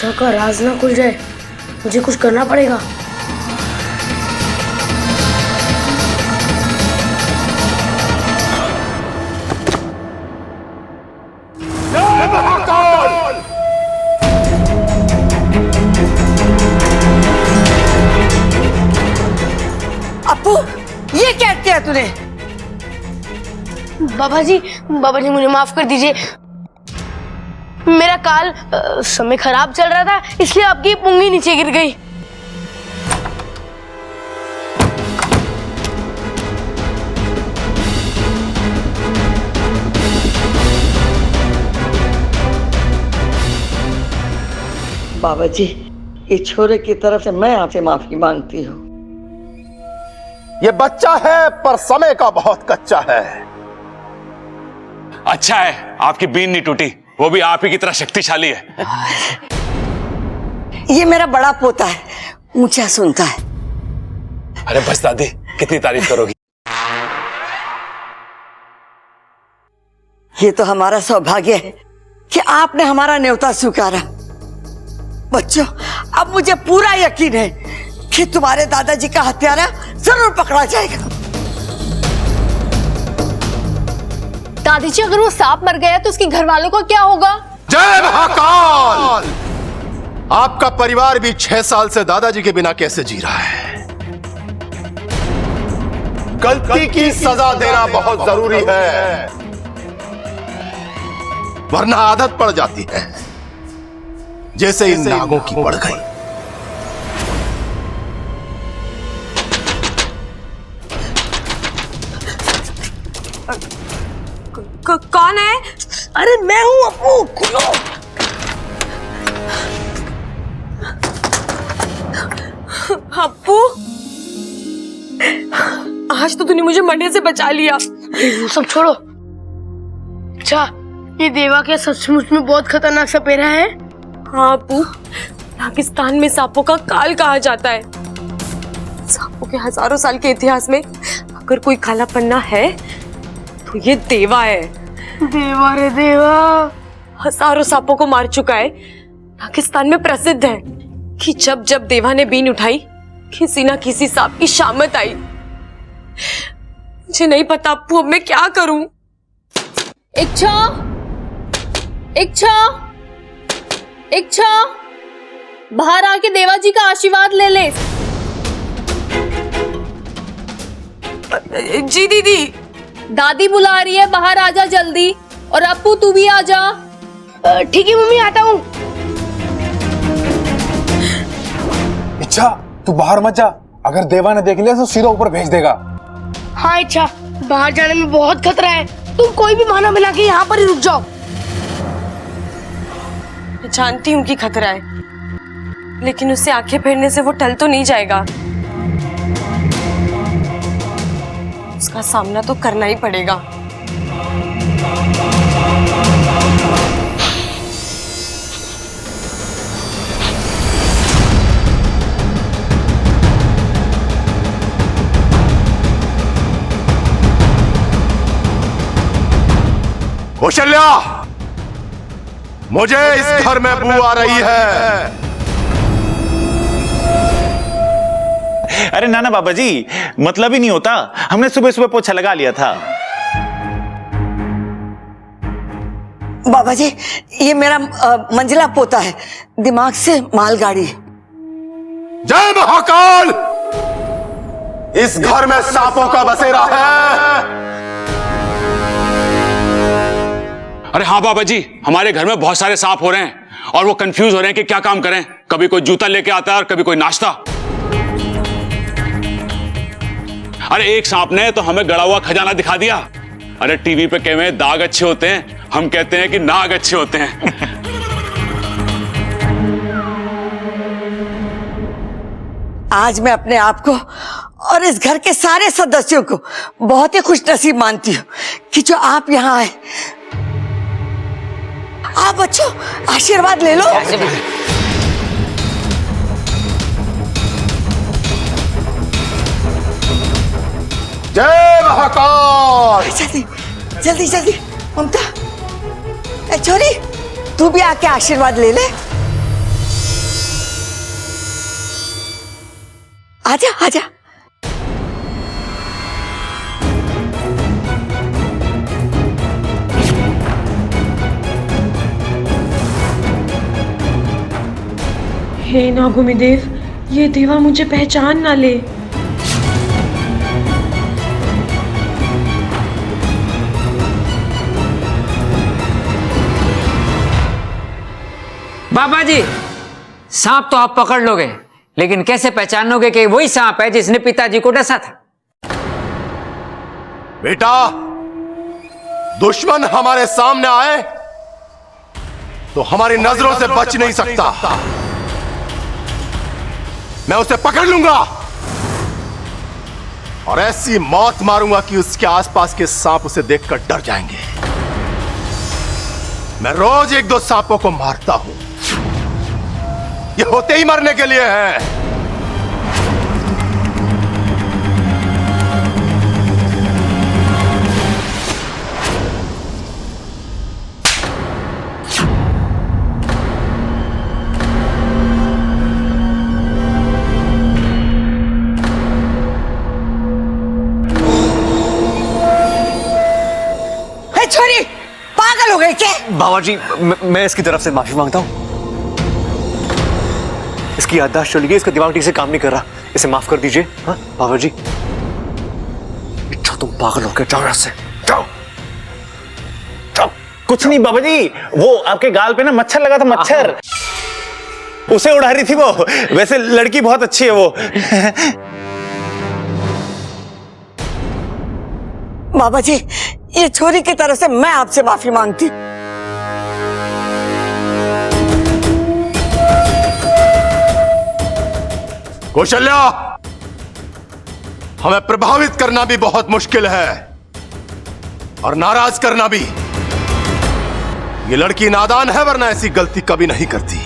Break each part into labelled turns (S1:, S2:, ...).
S1: पिता का राज ना खुल जाए, मुझे कुछ करना पड़ेगा।
S2: अपू, ये क्या किया तूने?
S1: बाबा जी मुझे माफ कर दीजिए। मेरा काल समय खराब चल रहा था, इसलिए आपकी पुंगी नीचे गिर गई।
S2: बाबा जी, ये छोरे की तरफ से मैं आपसे माफी मांगती हूँ।
S3: ये बच्चा है पर समय का बहुत कच्चा है।
S4: अच्छा है आपकी बीन नहीं टूटी, वो भी आप ही की तरह शक्तिशाली है।
S2: ये मेरा बड़ा पोता है, ऊंचा सुनता है।
S4: अरे बस दादी, कितनी तारीफ करोगी।
S2: ये तो हमारा सौभाग्य है कि आपने हमारा न्योता स्वीकारा। बच्चों, अब मुझे पूरा यकीन है कि तुम्हारे दादाजी का हत्यारा जरूर पकड़ा जाएगा।
S5: दादी जी, अगर वो सांप मर गया तो उसके घर वालों का क्या होगा?
S3: जय महाकाल! आपका परिवार भी 6 साल से दादाजी के बिना कैसे जी रहा है। गलती की सजा देना बहुत जरूरी है, वरना आदत पड़ जाती है, जैसे इन नागों की पड़ गई।
S5: कौन है?
S2: अरे मैं हूं अपू, खुलो।
S5: अप्पू, आज तो तूने मुझे मरने से बचा लिया।
S1: वो सब छोड़ो। अच्छा, ये देवा क्या सचमुच में बहुत खतरनाक सपेरा है?
S5: हाँ अप्पू, पाकिस्तान में सांपों का काल कहा जाता है। सांपों के हजारों साल के इतिहास में अगर कोई काला पन्ना है तो ये देवा है।
S1: देवा रे देवा,
S5: हजारों सांपों को मार चुका है। पाकिस्तान में प्रसिद्ध है कि जब जब देवा ने बीन उठाई, किसी ना किसी सांप की शामत आई। मुझे नहीं पता अप्पू, अब मैं क्या करूं?
S6: इच्छा, इच्छा, इच्छा, बाहर आके देवा जी का आशीर्वाद ले ले।
S5: जी दीदी।
S6: दादी बुला रही है, बाहर आजा जल्दी। और अप्पू तू भी आजा।
S1: ठीक है मम्मी, आता हूँ।
S7: इच्छा, तू बाहर मत जा, अगर देवा ने देख लिया तो सीधा ऊपर भेज देगा।
S1: हाँ अच्छा, बाहर जाने में बहुत खतरा है, तुम कोई भी बहाना बना के यहाँ पर ही रुक जाओ।
S5: मैं जानती हूँ कि खतरा है, लेकिन उससे आंखें फेरने से वो टल तो नहीं जाएगा। उसका सामना तो करना ही पड़ेगा।
S3: कौशल्या, मुझे इस घर में बू आ रही है।
S4: अरे नाना बाबा जी, मतलब ही नहीं होता, हमने सुबह सुबह पोछा लगा लिया था।
S2: बाबा जी, ये मेरा मंजिला पोता है, दिमाग से मालगाड़ी।
S3: जय महाकाल! इस घर में सांपों का बसेरा है।
S4: अरे हाँ बाबा जी, हमारे घर में बहुत सारे सांप हो रहे हैं और वो कंफ्यूज हो रहे हैं कि क्या काम करें। कभी कोई जूता लेके आता है और कभी कोई नाश्ता। अरे एक सांप ने तो हमें गड़ा हुआ खजाना दिखा दिया। अरे टीवी पे कहे दाग अच्छे होते हैं, हम कहते हैं कि नाग अच्छे होते हैं।
S2: आज मैं अपने आप को और इस घर के सारे सदस्यों को बहुत ही खुशनसीब मानती हूँ कि जो आप यहाँ आए। आप बच्चों आशीर्वाद ले लो।
S3: जय महाकाल!
S2: जल्दी जल्दी जल्दी, ममता, ए छोरी, तू भी आके आशीर्वाद ले ले। आजा आजा।
S5: हे नागुमी देव, ये देवा मुझे पहचान ना ले।
S8: बाबा जी, सांप तो आप पकड़ लोगे, लेकिन कैसे पहचानोगे कि वही सांप है जिसने पिताजी को डसा था?
S3: बेटा, दुश्मन हमारे सामने आए तो हमारी नजरों से बच नहीं सकता। मैं उसे पकड़ लूंगा और ऐसी मौत मारूंगा कि उसके आसपास के सांप उसे देखकर डर जाएंगे। मैं रोज 1-2 सांपों को मारता हूं, ये होते ही मरने के लिए है।
S2: छोरी पागल हो गए क्या?
S9: बाबा जी, मैं इसकी तरफ से माफी मांगता हूँ। इसकी याददाश्त चली गई, इसका दिमाग ठीक से काम नहीं कर रहा, इसे माफ कर दीजिए। हाँ बाबा जी। इच्छा, तुम पागल हो गए, जाओ यहाँ से, जाओ जाओ।
S10: कुछ नहीं बाबा जी, वो आपके गाल पे ना मच्छर लगा था, मच्छर उसे उड़ा रही थी वो। वैसे लड़की बहुत अच्छी है वो।
S2: बाबा जी, ये छोरी की तरफ से मैं आपसे माफी मांगती।
S3: कौशल्या, हमें प्रभावित करना भी बहुत मुश्किल है और नाराज करना भी। ये लड़की नादान है, वरना ऐसी गलती कभी नहीं करती।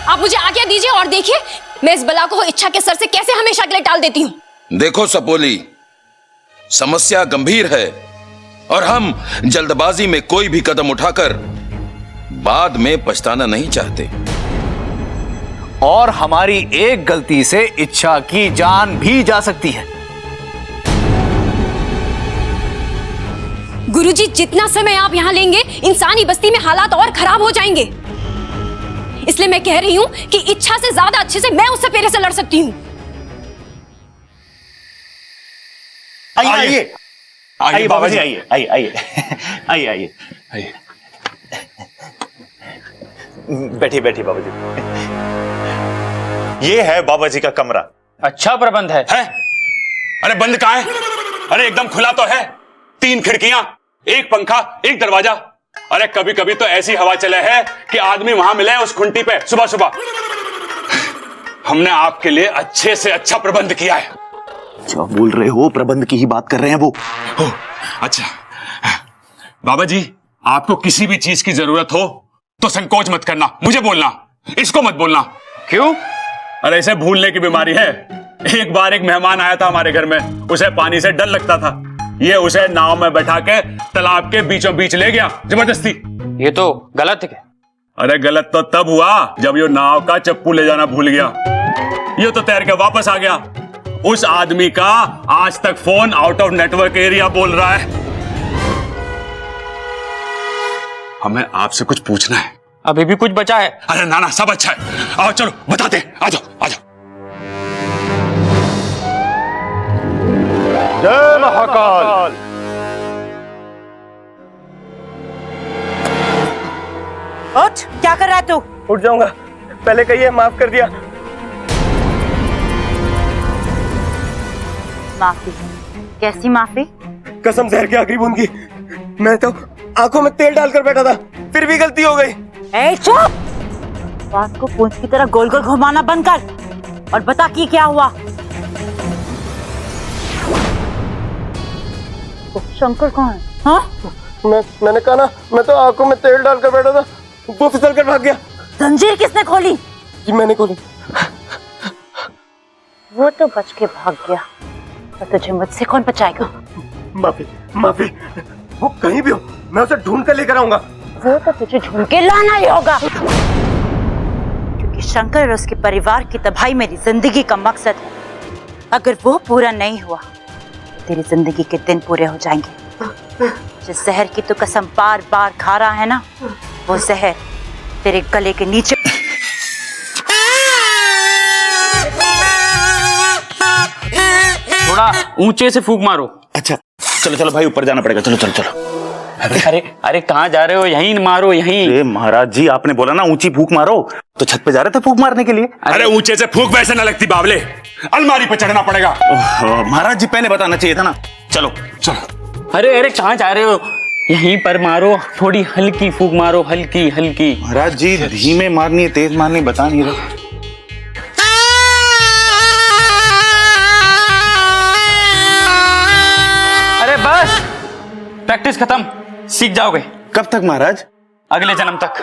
S6: आप मुझे आज्ञा दीजिए और देखिए मैं इस बला को इच्छा के सर से कैसे हमेशा के लिए टाल देती हूँ।
S11: देखो सपोली, समस्या गंभीर है और हम जल्दबाजी में कोई भी कदम उठाकर बाद में पछताना नहीं चाहते।
S10: और हमारी एक गलती से इच्छा की जान भी जा सकती है।
S6: गुरुजी, जितना समय आप यहाँ लेंगे इंसानी बस्ती में हालात और खराब हो जाएंगे। इसलिए मैं कह रही हूँ कि इच्छा से ज्यादा अच्छे से मैं उससे पेरे से लड़ सकती हूँ।
S10: आइए आइए बाबा जी, आइए आइए आइए आइए आइए आइए। बैठिए बैठिए बाबा जी। ये है बाबा जी का कमरा।
S8: अच्छा प्रबंध है?
S4: अरे बंद कहाँ है? अरे एकदम खुला तो है। 3 खिड़कियां, 1 पंखा, 1 दरवाजा। अरे कभी कभी तो ऐसी हवा चले है कि आदमी वहां मिले उस खुंटी पे सुबह सुबह। हमने आपके लिए अच्छे से अच्छा प्रबंध किया है।
S10: क्या बोल रहे हो? प्रबंध की ही बात कर रहे हैं वो।
S4: अच्छा बाबा जी, आपको किसी भी चीज की जरूरत हो तो संकोच मत करना, मुझे बोलना, इसको मत बोलना।
S8: क्यों?
S4: अरे इसे भूलने की बीमारी है। एक बार एक मेहमान आया था हमारे घर में, उसे पानी से डर लगता था। ये उसे नाव में बैठा के तालाब के बीचों बीच ले गया जबरदस्ती।
S8: ये तो गलत है।
S4: अरे गलत तो तब हुआ जब ये नाव का चप्पू ले जाना भूल गया। ये तो तैर के वापस आ गया। उस आदमी का आज तक phone out of network area बोल रहा है। हमें आपसे कुछ पूछना है।
S8: अभी भी कुछ बचा है?
S4: अरे ना ना, सब अच्छा है। आओ चलो बताते हैं, आ जाओ आ जाओ।
S3: जय महाकाल।
S2: उठ, क्या कर रहा है तू?
S10: उठ जाऊंगा, पहले कहिए माफ कर दिया।
S12: माफी? कैसी माफी?
S10: कसम जहर की आखिरी बूंद की। मैं तो आंखों में तेल डालकर बैठा था, फिर भी गलती हो गई।
S12: ए चुप! बात को पूंछ की तरह गोल गोल घुमाना बंद कर और बता कि क्या हुआ। शंकर कौन है? हाँ?
S10: मैंने कहा ना, मैं तो आंखों में तेल डालकर बैठा था, वो फिसल कर भाग गया।
S12: जंजीर किसने खोली?
S10: जी मैंने खोली।
S12: वो तो बच के भाग गया, और तुझे मुझसे कौन बचाएगा?
S10: माफी माफी, वो कहीं भी हो मैं उसे ढूंढ कर लेकर आऊंगा।
S12: वो तो तुझे ढूंढ के लाना ही होगा। शंकर और उसके परिवार की तबाही मेरी जिंदगी का मकसद है। अगर वो पूरा नहीं हुआ तो तेरी जिंदगी के दिन पूरे हो जाएंगे। जिस जहर की तू कसम बार बार खा रहा है ना, वो जहर तेरे गले के नीचे।
S10: थोड़ा ऊंचे से फूंक मारो। अच्छा चलो चलो भाई, ऊपर जाना पड़ेगा। चलो चलो चलो। अरे अरे कहाँ जा रहे हो? यहीं मारो, यहीं। अरे महाराज जी, आपने बोला ना ऊंची फूंक मारो, तो छत पे जा रहे थे फूंक मारने के लिए।
S4: अरे ऊंचे से फूंक वैसे ना लगती बावले, अलमारी पे चढ़ना पड़ेगा।
S10: महाराज जी पहले बताना चाहिए था ना। चलो
S4: चलो।
S10: अरे अरे कहाँ जा रहे हो? यहीं पर मारो, थोड़ी हल्की फूंक मारो, हल्की हल्की। महाराज जी धीमे मारनी है तेज मारनी बता नहीं रहे। अरे बस, प्रैक्टिस खत्म, सीख जाओगे। कब तक महाराज? अगले जन्म तक।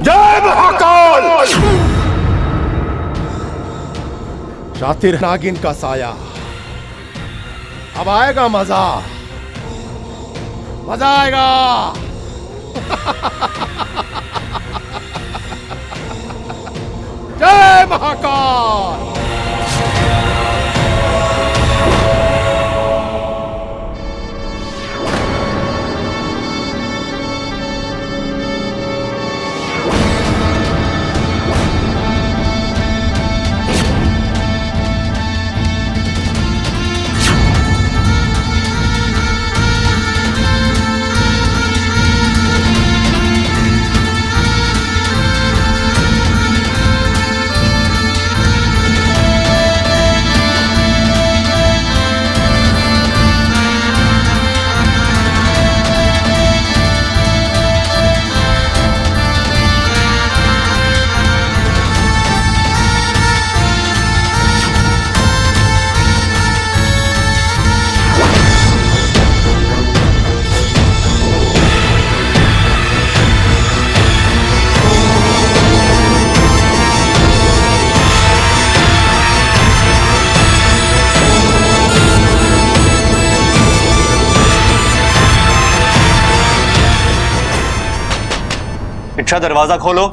S3: जय महाकाल! शातिर नागिन का साया, अब आएगा मजा, मजा आएगा। जय महाकाल!
S9: इच्छा दरवाजा खोलो।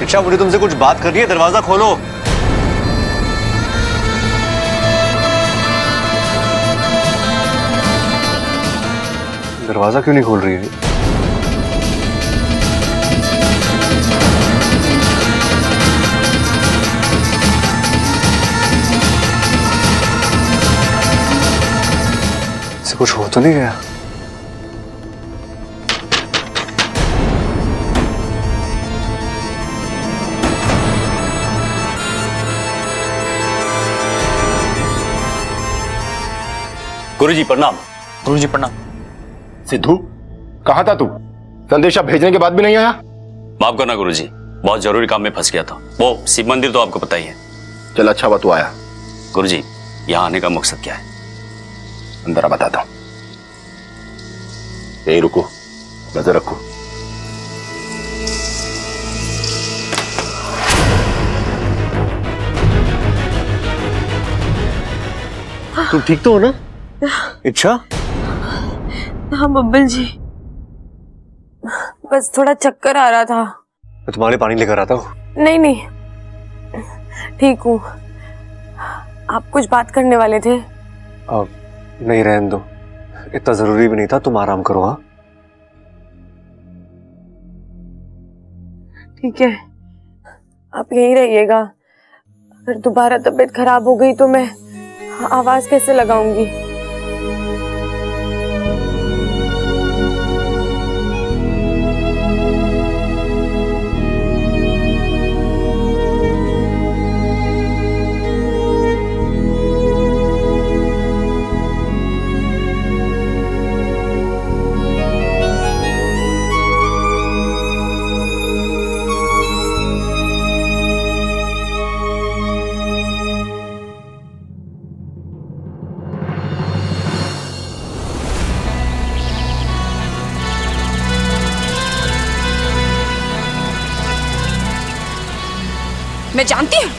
S9: इच्छा मुझे तुमसे कुछ बात करनी है, दरवाजा खोलो। दरवाजा क्यों नहीं खोल रही है? कुछ हो तो नहीं गया?
S4: गुरुजी प्रणाम।
S9: गुरुजी प्रणाम।
S3: सिद्धू, कहाँ था तू? संदेशा भेजने के बाद भी नहीं आया?
S4: माफ करना गुरुजी, बहुत जरूरी काम में फंस गया था। वो शिव मंदिर तो आपको पता ही है।
S3: चल अच्छा हुआ तू आया।
S4: गुरुजी, यहाँ आने का मकसद क्या है?
S3: अंदर आ बताता हूं। यहीं रुको, नजर रखो।
S9: तुम ठीक तो हो ना? इच्छा?
S5: हाँ बब्बल जी, बस थोड़ा चक्कर आ रहा था।
S9: मैं तुम्हारे पानी लेकर आता हूँ।
S5: नहीं नहीं, ठीक हूँ। आप कुछ बात करने वाले थे?
S9: नहीं, रहने दो, इतना जरूरी भी नहीं था। तुम आराम करो। हाँ
S5: ठीक है, आप यहीं रहिएगा। अगर दोबारा तबीयत खराब हो गई तो मैं आवाज कैसे लगाऊंगी?
S6: मैं जानती हूँ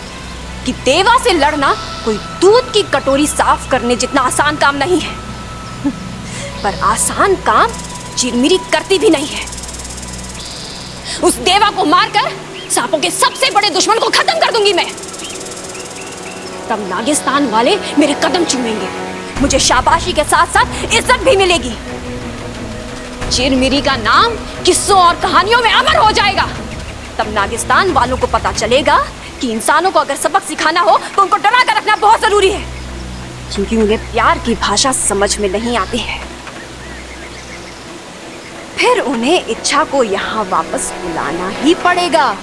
S6: कि देवा से लड़ना कोई दूध की कटोरी साफ करने जितना आसान काम नहीं है, पर आसान काम चिरमिरी करती भी नहीं है। उस देवा को मारकर सांपों के सबसे बड़े दुश्मन को खत्म कर दूंगी मैं। तब नागिस्तान वाले मेरे कदम चूमेंगे, मुझे शाबाशी के साथ साथ इज्जत भी मिलेगी। चिरमिरी का नाम किस्सों और कहानियों में अमर हो जाएगा। तब नागिस्तान वालों को पता चलेगा कि इंसानों को अगर सबक सिखाना हो तो उनको डरा कर रखना बहुत जरूरी है, क्योंकि उन्हें प्यार की भाषा समझ में नहीं आती है। फिर उन्हें इच्छा को यहाँ वापस बुलाना ही पड़ेगा।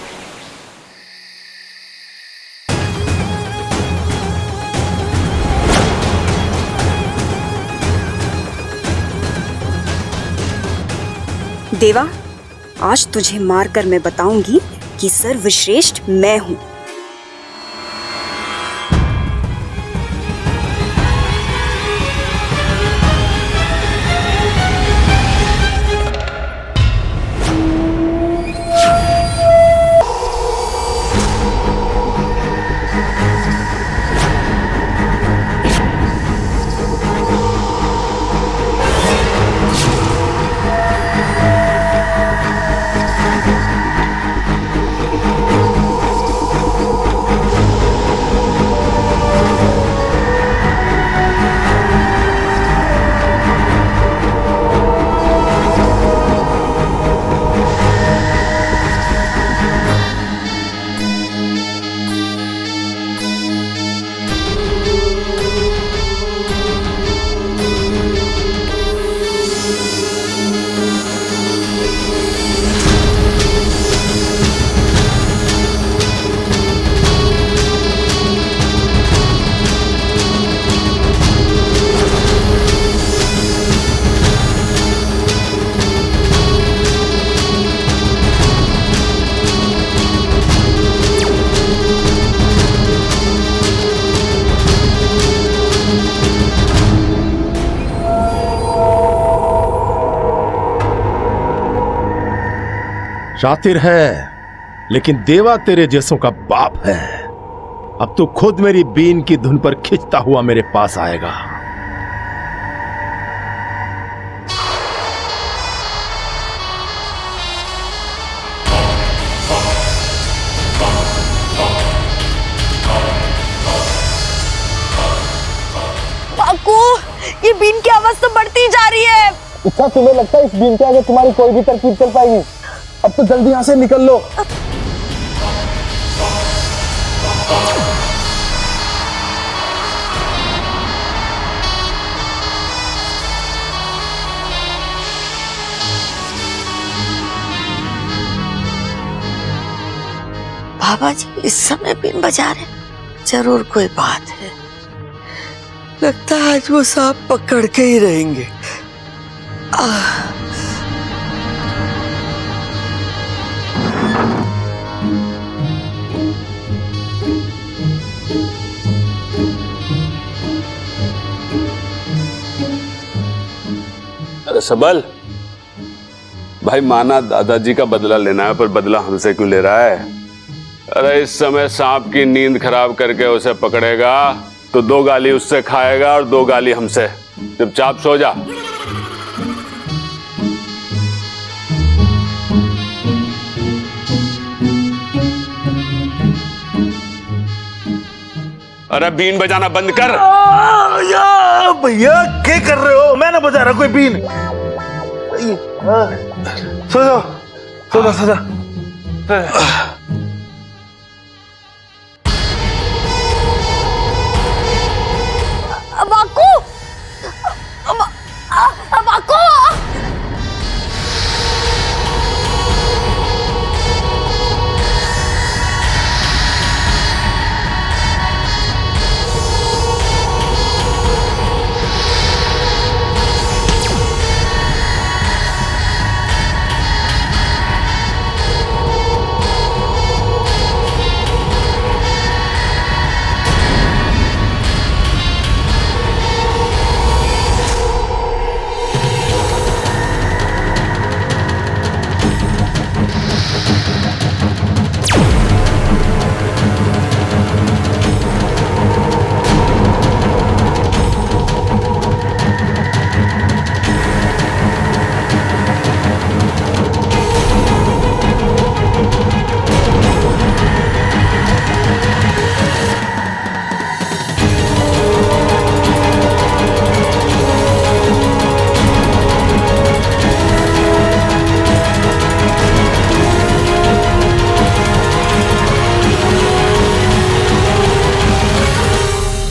S6: देवा, आज तुझे मारकर मैं बताऊंगी कि सर्वश्रेष्ठ मैं हूं।
S3: शातिर है, लेकिन देवा तेरे जैसों का बाप है। अब तू खुद मेरी बीन की धुन पर खिंचता हुआ मेरे पास आएगा।
S1: पाकू, ये बीन की आवाज तो बढ़ती जा रही है।
S7: इच्छा, तुम्हें लगता है इस बीन के आगे तुम्हारी कोई भी तरकीब चल पाएगी? अब तो जल्दी यहाँ से निकल लो।
S2: बाबा जी इस समय बीन बजा रहे, जरूर कोई बात है। लगता है आज वो सांप पकड़ के ही रहेंगे।
S4: अरे सबल भाई, माना दादाजी का बदला लेना है, पर बदला हमसे क्यों ले रहा है? अरे इस समय सांप की नींद खराब करके उसे पकड़ेगा तो 2 गाली उससे खाएगा और 2 गाली हमसे। चुपचाप सो जा। अरे बीन बजाना बंद कर।
S7: भैया क्या कर रहे हो? मैं ना बजा रहा कोई बीन। सो जाओ, सो जा, सो जा।